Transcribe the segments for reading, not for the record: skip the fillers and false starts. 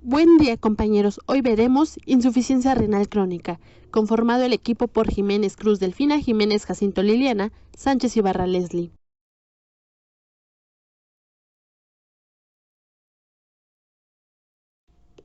Buen día, compañeros. Hoy veremos insuficiencia renal crónica, conformado el equipo por Jiménez Cruz Delfina, Jiménez Jacinto Liliana, Sánchez Ibarra Leslie.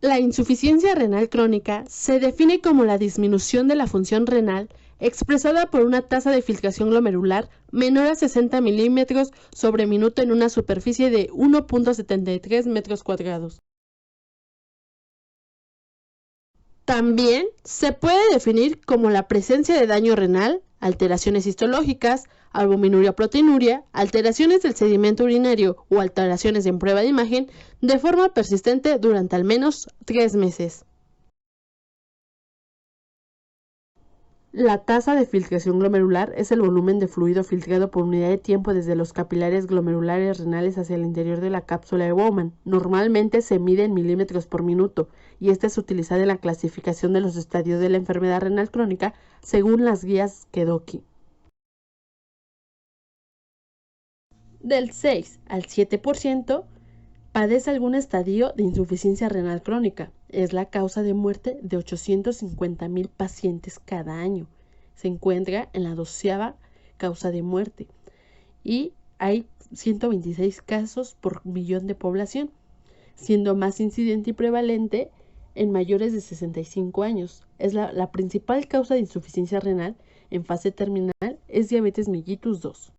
La insuficiencia renal crónica se define como la disminución de la función renal expresada por una tasa de filtración glomerular menor a 60 milímetros sobre minuto en una superficie de 1.73 metros cuadrados. También se puede definir como la presencia de daño renal, alteraciones histológicas, albuminuria o proteinuria, alteraciones del sedimento urinario o alteraciones en prueba de imagen de forma persistente durante al menos 3 meses. La tasa de filtración glomerular es el volumen de fluido filtrado por unidad de tiempo desde los capilares glomerulares renales hacia el interior de la cápsula de Bowman. Normalmente se mide en milímetros por minuto y esta es utilizada en la clasificación de los estadios de la enfermedad renal crónica según las guías Kedoki. Del 6 al 7% padece algún estadio de insuficiencia renal crónica. Es la causa de muerte de 850,000 pacientes cada año. Se encuentra en la 12ª causa de muerte y hay 126 casos por millón de población, siendo más incidente y prevalente en mayores de 65 años. Es la principal causa de insuficiencia renal en fase terminal es diabetes mellitus 2.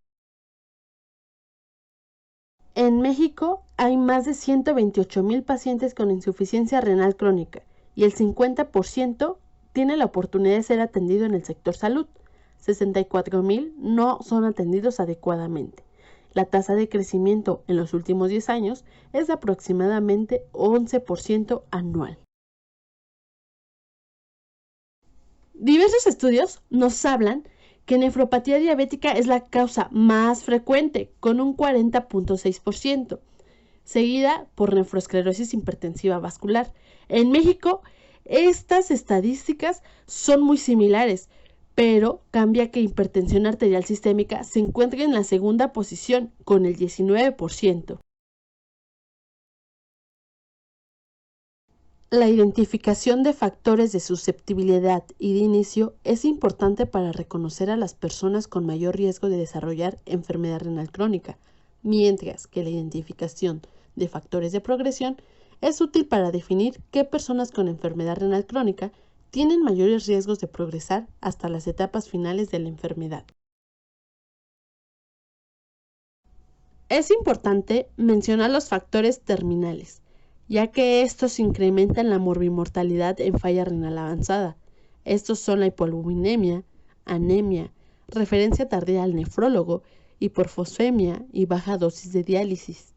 En México hay más de 128,000 pacientes con insuficiencia renal crónica y el 50% tiene la oportunidad de ser atendido en el sector salud. 64,000 no son atendidos adecuadamente. La tasa de crecimiento en los últimos 10 años es de aproximadamente 11% anual. Diversos estudios nos hablan que nefropatía diabética es la causa más frecuente, con un 40.6%, seguida por nefroesclerosis hipertensiva vascular. En México, estas estadísticas son muy similares, pero cambia que hipertensión arterial sistémica se encuentra en la segunda posición, con el 19%. La identificación de factores de susceptibilidad y de inicio es importante para reconocer a las personas con mayor riesgo de desarrollar enfermedad renal crónica, mientras que la identificación de factores de progresión es útil para definir qué personas con enfermedad renal crónica tienen mayores riesgos de progresar hasta las etapas finales de la enfermedad. Es importante mencionar los factores terminales, ya que estos incrementan la morbimortalidad en falla renal avanzada. Estos son la hipoalbuminemia, anemia, referencia tardía al nefrólogo, hiporfosfemia y baja dosis de diálisis.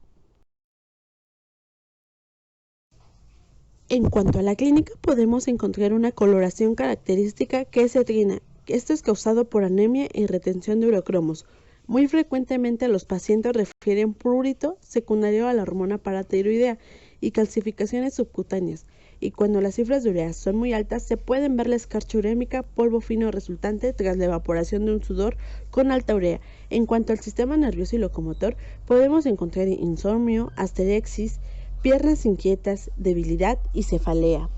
En cuanto a la clínica, podemos encontrar una coloración característica que es cetrina. Esto es causado por anemia y retención de urocromos. Muy frecuentemente los pacientes refieren prurito secundario a la hormona paratiroidea y calcificaciones subcutáneas, y cuando las cifras de urea son muy altas se pueden ver la escarcha urémica, polvo fino resultante tras la evaporación de un sudor con alta urea. En cuanto al sistema nervioso y locomotor, podemos encontrar insomnio, asterexis, piernas inquietas, debilidad y cefalea.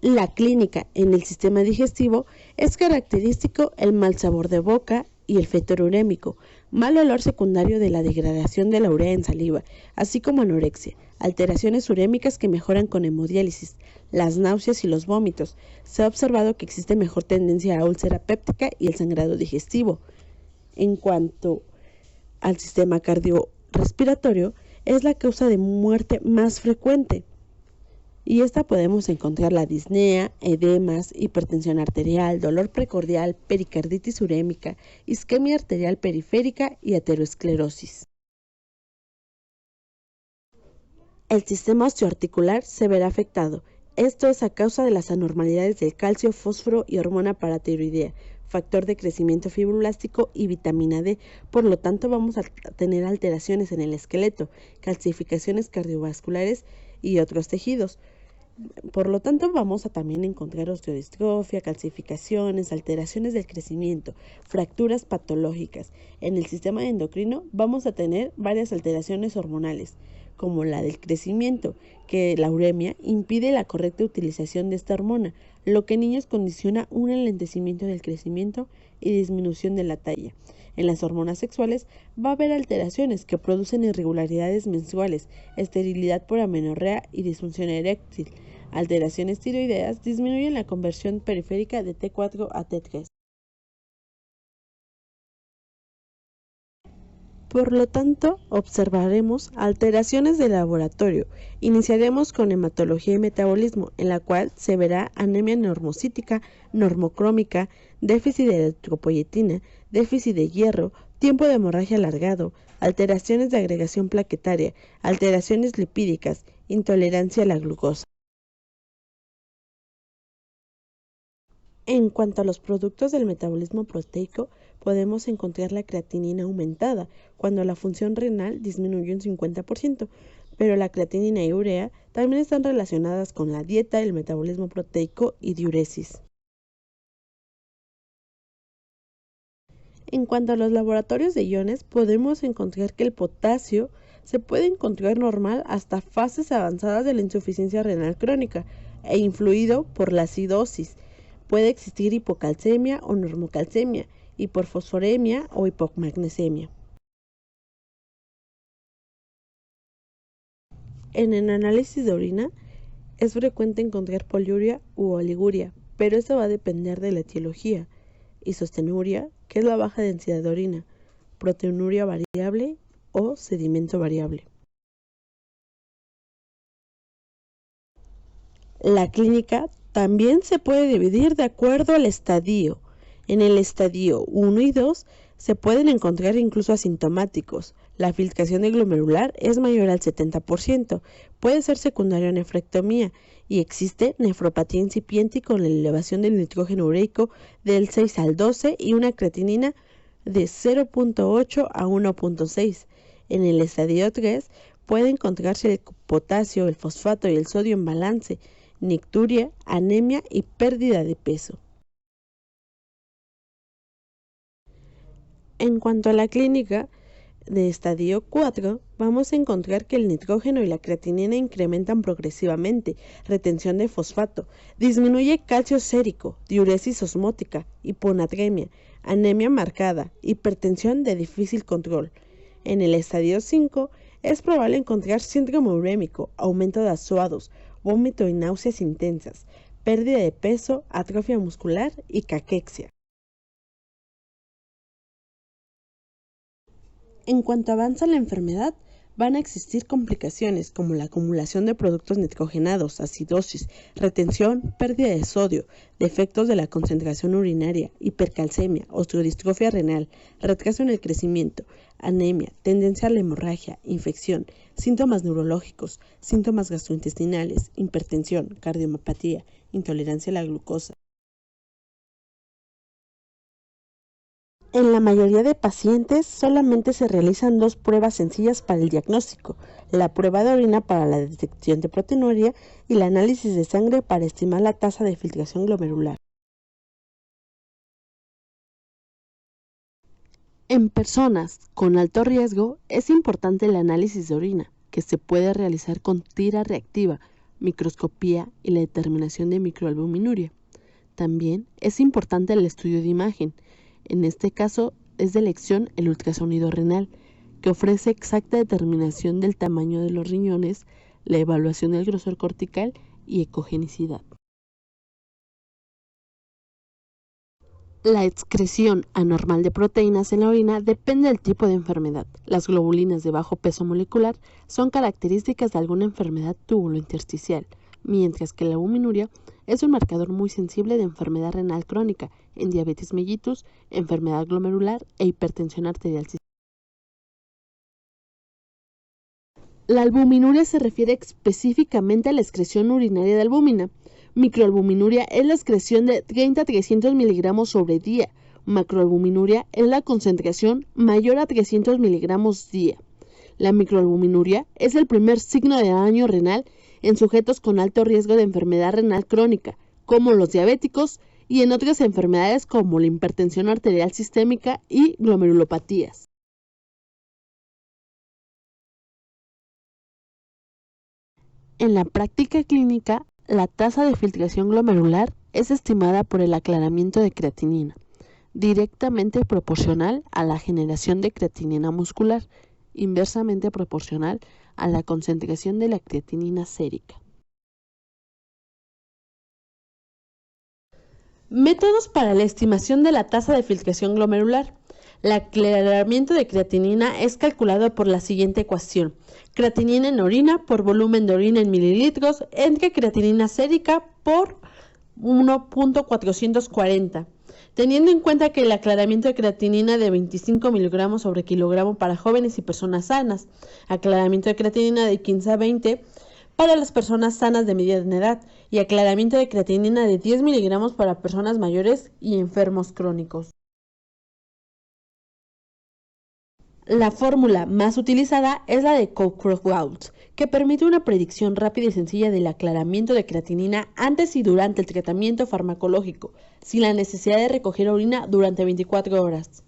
La clínica en el sistema digestivo es característico el mal sabor de boca y el fetor urémico, mal olor secundario de la degradación de la urea en saliva, así como anorexia, alteraciones urémicas que mejoran con hemodiálisis, las náuseas y los vómitos. Se ha observado que existe mejor tendencia a úlcera péptica y el sangrado digestivo. En cuanto al sistema cardiorrespiratorio, es la causa de muerte más frecuente. Y esta podemos encontrar la disnea, edemas, hipertensión arterial, dolor precordial, pericarditis urémica, isquemia arterial periférica y aterosclerosis. El sistema osteoarticular se verá afectado. Esto es a causa de las anormalidades del calcio, fósforo y hormona paratiroidea, factor de crecimiento fibroblástico y vitamina D. Por lo tanto, vamos a tener alteraciones en el esqueleto, calcificaciones cardiovasculares y otros tejidos. Por lo tanto, vamos a también encontrar osteodistrofia, calcificaciones, alteraciones del crecimiento, fracturas patológicas. En el sistema endocrino vamos a tener varias alteraciones hormonales, como la del crecimiento, que la uremia impide la correcta utilización de esta hormona, lo que en niños condiciona un enlentecimiento del crecimiento y disminución de la talla. En las hormonas sexuales va a haber alteraciones que producen irregularidades menstruales, esterilidad por amenorrea y disfunción eréctil. Alteraciones tiroideas disminuyen la conversión periférica de T4 a T3. Por lo tanto, observaremos alteraciones de laboratorio. Iniciaremos con hematología y metabolismo, en la cual se verá anemia normocítica, normocrómica, déficit de eritropoyetina, déficit de hierro, tiempo de hemorragia alargado, alteraciones de agregación plaquetaria, alteraciones lipídicas, intolerancia a la glucosa. En cuanto a los productos del metabolismo proteico, podemos encontrar la creatinina aumentada cuando la función renal disminuye un 50%, pero la creatinina y urea también están relacionadas con la dieta, el metabolismo proteico y diuresis. En cuanto a los laboratorios de iones, podemos encontrar que el potasio se puede encontrar normal hasta fases avanzadas de la insuficiencia renal crónica e influido por la acidosis. Puede existir hipocalcemia o normocalcemia, hiporfosforemia o hipomagnesemia. En el análisis de orina es frecuente encontrar poliuria u oliguria, pero esto va a depender de la etiología. Isostenuria, que es la baja densidad de orina, proteinuria variable o sedimento variable. La clínica también se puede dividir de acuerdo al estadio. En el estadio 1 y 2 se pueden encontrar incluso asintomáticos. La filtración de glomerular es mayor al 70%. Puede ser secundaria a nefrectomía y existe nefropatía incipiente con la elevación del nitrógeno ureico del 6 al 12 y una creatinina de 0.8 a 1.6. En el estadio 3 puede encontrarse el potasio, el fosfato y el sodio en balance, nicturia, anemia y pérdida de peso. En cuanto a la clínica de estadio 4, vamos a encontrar que el nitrógeno y la creatinina incrementan progresivamente, retención de fosfato, disminuye calcio sérico, diuresis osmótica, hiponatremia, anemia marcada, hipertensión de difícil control. En el estadio 5 es probable encontrar síndrome urémico, aumento de azuados, vómito y náuseas intensas, pérdida de peso, atrofia muscular y caquexia. En cuanto avanza la enfermedad, van a existir complicaciones como la acumulación de productos nitrogenados, acidosis, retención, pérdida de sodio, defectos de la concentración urinaria, hipercalcemia, osteodistrofia renal, retraso en el crecimiento, anemia, tendencia a la hemorragia, infección, síntomas neurológicos, síntomas gastrointestinales, hipertensión, cardiomapatía, intolerancia a la glucosa. En la mayoría de pacientes solamente se realizan dos pruebas sencillas para el diagnóstico, la prueba de orina para la detección de proteinuria y el análisis de sangre para estimar la tasa de filtración glomerular. En personas con alto riesgo es importante el análisis de orina, que se puede realizar con tira reactiva, microscopía y la determinación de microalbuminuria. También es importante el estudio de imagen. En este caso es de elección el ultrasonido renal, que ofrece exacta determinación del tamaño de los riñones, la evaluación del grosor cortical y ecogenicidad. La excreción anormal de proteínas en la orina depende del tipo de enfermedad. Las globulinas de bajo peso molecular son características de alguna enfermedad tubulointersticial, mientras que la albuminuria es un marcador muy sensible de enfermedad renal crónica, en diabetes mellitus, enfermedad glomerular e hipertensión arterial sistémica. La albuminuria se refiere específicamente a la excreción urinaria de albúmina. Microalbuminuria es la excreción de 30 a 300 miligramos sobre día. Macroalbuminuria es la concentración mayor a 300 miligramos día. La microalbuminuria es el primer signo de daño renal en sujetos con alto riesgo de enfermedad renal crónica, como los diabéticos, y en otras enfermedades como la hipertensión arterial sistémica y glomerulopatías. En la práctica clínica, la tasa de filtración glomerular es estimada por el aclaramiento de creatinina, directamente proporcional a la generación de creatinina muscular, inversamente proporcional a la concentración de la creatinina sérica. Métodos para la estimación de la tasa de filtración glomerular. El aclaramiento de creatinina es calculado por la siguiente ecuación: creatinina en orina por volumen de orina en mililitros entre creatinina sérica por 1.440. Teniendo en cuenta que el aclaramiento de creatinina de 25 miligramos sobre kilogramo para jóvenes y personas sanas, aclaramiento de creatinina de 15 a 20 para las personas sanas de mediana edad y aclaramiento de creatinina de 10 miligramos para personas mayores y enfermos crónicos. La fórmula más utilizada es la de Cockcroft-Gault, que permite una predicción rápida y sencilla del aclaramiento de creatinina antes y durante el tratamiento farmacológico, sin la necesidad de recoger orina durante 24 horas.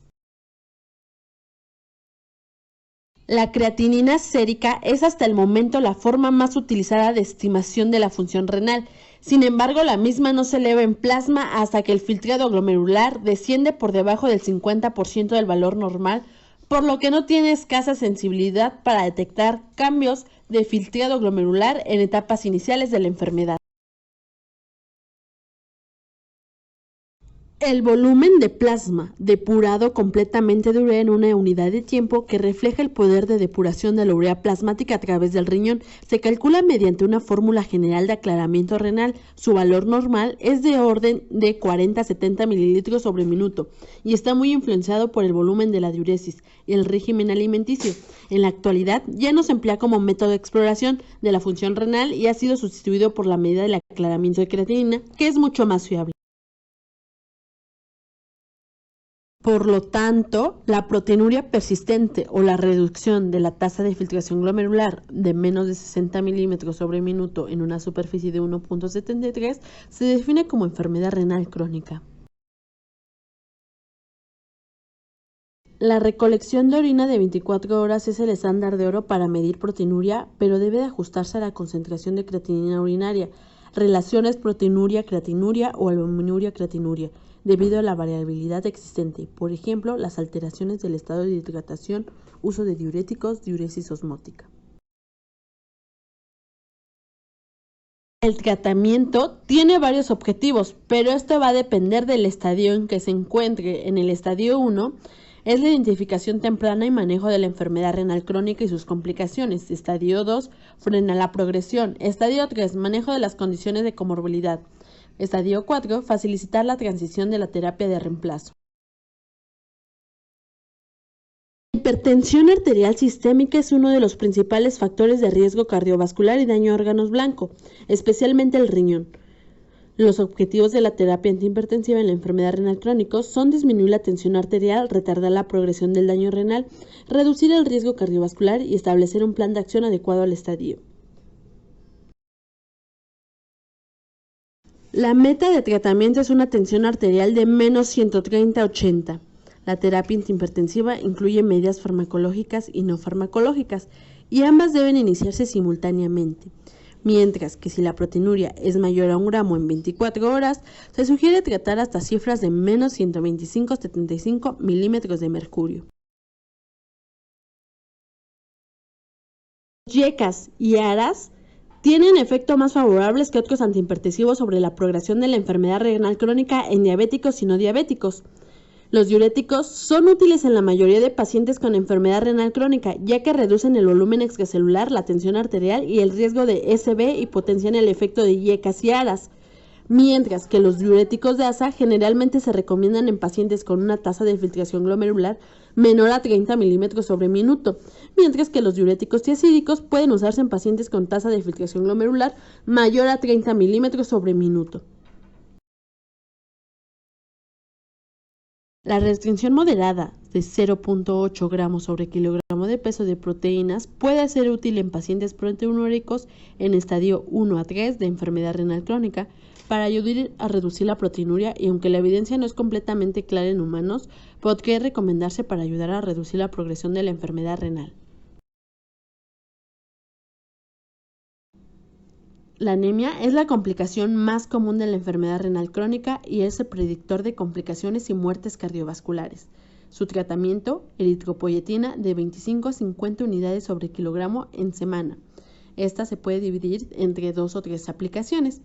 La creatinina sérica es hasta el momento la forma más utilizada de estimación de la función renal. Sin embargo, la misma no se eleva en plasma hasta que el filtrado glomerular desciende por debajo del 50% del valor normal, por lo que no tiene escasa sensibilidad para detectar cambios de filtrado glomerular en etapas iniciales de la enfermedad. El volumen de plasma depurado completamente de urea en una unidad de tiempo que refleja el poder de depuración de la urea plasmática a través del riñón se calcula mediante una fórmula general de aclaramiento renal. Su valor normal es de orden de 40 a 70 mililitros sobre minuto y está muy influenciado por el volumen de la diuresis y el régimen alimenticio. En la actualidad ya no se emplea como método de exploración de la función renal y ha sido sustituido por la medida del aclaramiento de creatinina, que es mucho más fiable. Por lo tanto, la proteinuria persistente o la reducción de la tasa de filtración glomerular de menos de 60 milímetros sobre minuto en una superficie de 1.73 se define como enfermedad renal crónica. La recolección de orina de 24 horas es el estándar de oro para medir proteinuria, pero debe de ajustarse a la concentración de creatinina urinaria, relaciones proteinuria-creatinuria o albuminuria-creatinuria, debido a la variabilidad existente, por ejemplo, las alteraciones del estado de hidratación, uso de diuréticos, diuresis osmótica. El tratamiento tiene varios objetivos, pero esto va a depender del estadio en que se encuentre. En el estadio 1 es la identificación temprana y manejo de la enfermedad renal crónica y sus complicaciones. Estadio 2, frena la progresión. Estadio 3, manejo de las condiciones de comorbilidad. Estadio 4, facilitar la transición de la terapia de reemplazo. La hipertensión arterial sistémica es uno de los principales factores de riesgo cardiovascular y daño a órganos blancos, especialmente el riñón. Los objetivos de la terapia antihipertensiva en la enfermedad renal crónica son disminuir la tensión arterial, retardar la progresión del daño renal, reducir el riesgo cardiovascular y establecer un plan de acción adecuado al estadio. La meta de tratamiento es una tensión arterial de menos 130 a 80. La terapia antihipertensiva incluye medidas farmacológicas y no farmacológicas, y ambas deben iniciarse simultáneamente. Mientras que si la proteinuria es mayor a 1 gramo en 24 horas, se sugiere tratar hasta cifras de menos 125 a 75 milímetros de mercurio. YECAS y ARAS tienen efectos más favorables que otros antihipertensivos sobre la progresión de la enfermedad renal crónica en diabéticos y no diabéticos. Los diuréticos son útiles en la mayoría de pacientes con enfermedad renal crónica, ya que reducen el volumen extracelular, la tensión arterial y el riesgo de SB y potencian el efecto de YECAS y ARAS. Mientras que los diuréticos de ASA generalmente se recomiendan en pacientes con una tasa de filtración glomerular menor a 30 milímetros sobre minuto, mientras que los diuréticos tiazídicos pueden usarse en pacientes con tasa de filtración glomerular mayor a 30 milímetros sobre minuto. La restricción moderada de 0.8 gramos sobre kilogramo de peso de proteínas puede ser útil en pacientes proteinúricos en estadio 1 a 3 de enfermedad renal crónica para ayudar a reducir la proteinuria, y aunque la evidencia no es completamente clara en humanos, podría recomendarse para ayudar a reducir la progresión de la enfermedad renal. La anemia es la complicación más común de la enfermedad renal crónica y es el predictor de complicaciones y muertes cardiovasculares. Su tratamiento, eritropoyetina de 25 a 50 unidades sobre kilogramo en semana. Esta se puede dividir entre 2 o 3 aplicaciones.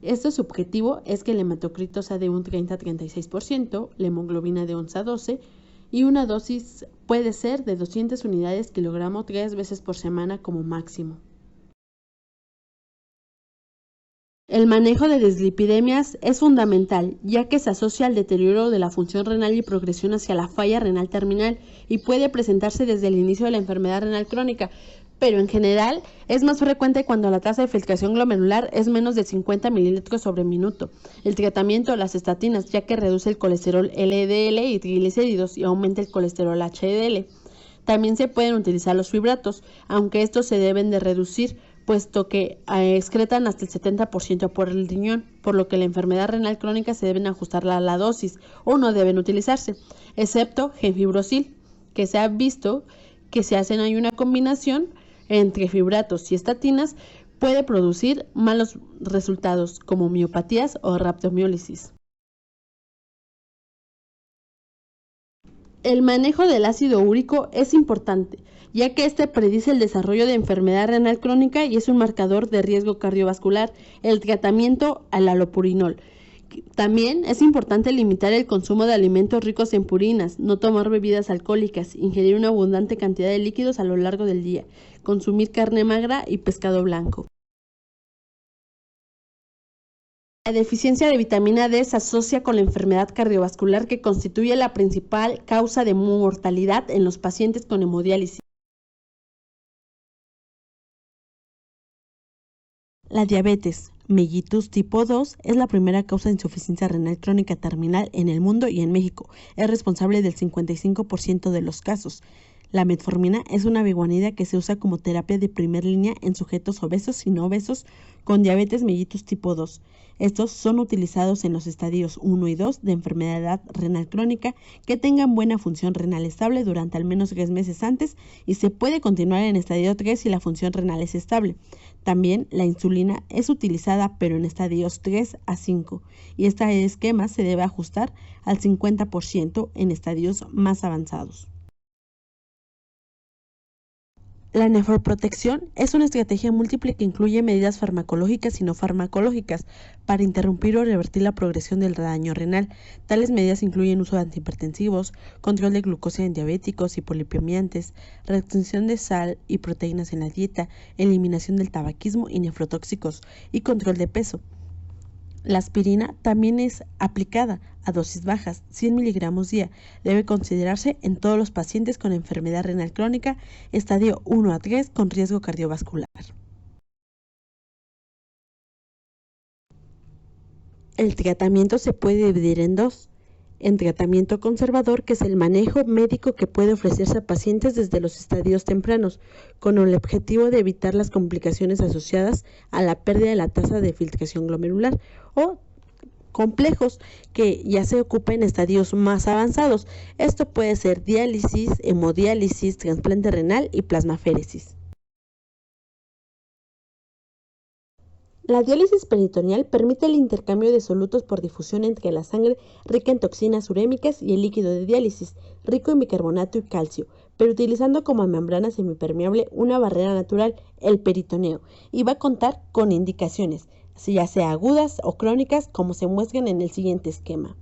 Su objetivo es que el hematocrito sea de un 30 a 36%, la hemoglobina de 11 a 12 y una dosis puede ser de 200 unidades kilogramo 3 veces por semana como máximo. El manejo de dislipidemias es fundamental, ya que se asocia al deterioro de la función renal y progresión hacia la falla renal terminal y puede presentarse desde el inicio de la enfermedad renal crónica, pero en general es más frecuente cuando la tasa de filtración glomerular es menos de 50 mililitros sobre minuto. El tratamiento, las estatinas, ya que reduce el colesterol LDL y triglicéridos y aumenta el colesterol HDL. También se pueden utilizar los fibratos, aunque estos se deben de reducir, puesto que excretan hasta el 70% por el riñón, por lo que la enfermedad renal crónica se deben ajustar a la dosis o no deben utilizarse, excepto gemfibrosil, que se ha visto que si hacen hay una combinación entre fibratos y estatinas puede producir malos resultados como miopatías o rhabdomiólisis. El manejo del ácido úrico es importante, ya que este predice el desarrollo de enfermedad renal crónica y es un marcador de riesgo cardiovascular. El tratamiento al allopurinol. También es importante limitar el consumo de alimentos ricos en purinas, no tomar bebidas alcohólicas, ingerir una abundante cantidad de líquidos a lo largo del día, consumir carne magra y pescado blanco. La deficiencia de vitamina D se asocia con la enfermedad cardiovascular que constituye la principal causa de mortalidad en los pacientes con hemodiálisis. La diabetes mellitus tipo 2 es la primera causa de insuficiencia renal crónica terminal en el mundo y en México. Es responsable del 55% de los casos. La metformina es una biguanida que se usa como terapia de primera línea en sujetos obesos y no obesos con diabetes mellitus tipo 2. Estos son utilizados en los estadios 1 y 2 de enfermedad renal crónica que tengan buena función renal estable durante al menos 3 meses antes, y se puede continuar en estadio 3 si la función renal es estable. También la insulina es utilizada, pero en estadios 3 a 5, y este esquema se debe ajustar al 50% en estadios más avanzados. La nefroprotección es una estrategia múltiple que incluye medidas farmacológicas y no farmacológicas para interrumpir o revertir la progresión del daño renal. Tales medidas incluyen uso de antihipertensivos, control de glucosa en diabéticos y polipemiantes, restricción de sal y proteínas en la dieta, eliminación del tabaquismo y nefrotóxicos, y control de peso. La aspirina también es aplicada a dosis bajas, 100 miligramos día. Debe considerarse en todos los pacientes con enfermedad renal crónica, estadio 1 a 3 con riesgo cardiovascular. El tratamiento se puede dividir en dos. En tratamiento conservador, que es el manejo médico que puede ofrecerse a pacientes desde los estadios tempranos, con el objetivo de evitar las complicaciones asociadas a la pérdida de la tasa de filtración glomerular, o complejos, que ya se ocupa en estadios más avanzados. Esto puede ser diálisis, hemodiálisis, trasplante renal y plasmaféresis. La diálisis peritoneal permite el intercambio de solutos por difusión entre la sangre rica en toxinas urémicas y el líquido de diálisis, rico en bicarbonato y calcio, pero utilizando como membrana semipermeable una barrera natural, el peritoneo, y va a contar con indicaciones, ya sea agudas o crónicas, como se muestran en el siguiente esquema.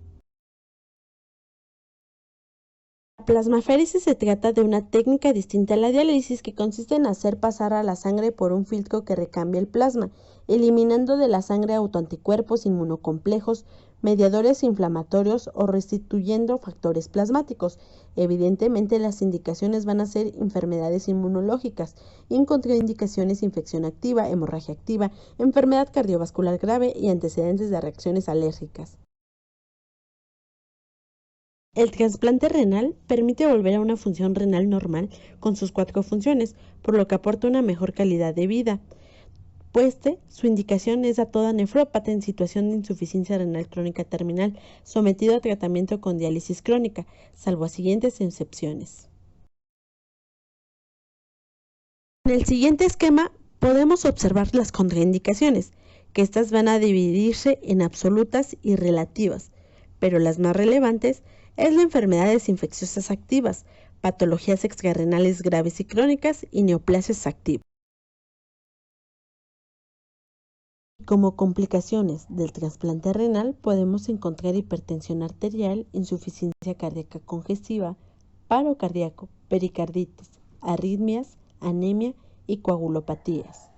La plasmaféresis se trata de una técnica distinta a la diálisis que consiste en hacer pasar a la sangre por un filtro que recambia el plasma, eliminando de la sangre autoanticuerpos inmunocomplejos, mediadores inflamatorios o restituyendo factores plasmáticos. Evidentemente, las indicaciones van a ser enfermedades inmunológicas y en contraindicaciones infección activa, hemorragia activa, enfermedad cardiovascular grave y antecedentes de reacciones alérgicas. El trasplante renal permite volver a una función renal normal con sus 4 funciones, por lo que aporta una mejor calidad de vida. Su indicación es a toda nefrópata en situación de insuficiencia renal crónica terminal, sometido a tratamiento con diálisis crónica, salvo a siguientes excepciones. En el siguiente esquema podemos observar las contraindicaciones, que estas van a dividirse en absolutas y relativas, pero las más relevantes es la enfermedades infecciosas activas, patologías extrarrenales graves y crónicas y neoplasias activas. Como complicaciones del trasplante renal podemos encontrar hipertensión arterial, insuficiencia cardíaca congestiva, paro cardíaco, pericarditis, arritmias, anemia y coagulopatías.